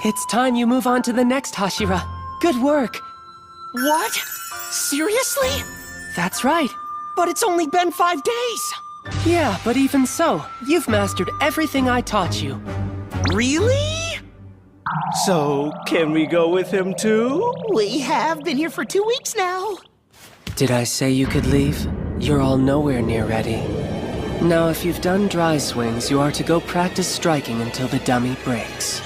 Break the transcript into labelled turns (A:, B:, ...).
A: It's time you move on to the next Hashira. Good work.
B: What? Seriously?
A: That's right.
B: But it's only been 5 days.
A: Yeah, but even so, you've mastered everything I taught you.
B: Really?
C: So, can we go with him too?
B: We have been here for 2 weeks now.
A: Did I say you could leave? You're all nowhere near ready. Now, if you've done dry swings, you are to go practice striking until the dummy breaks.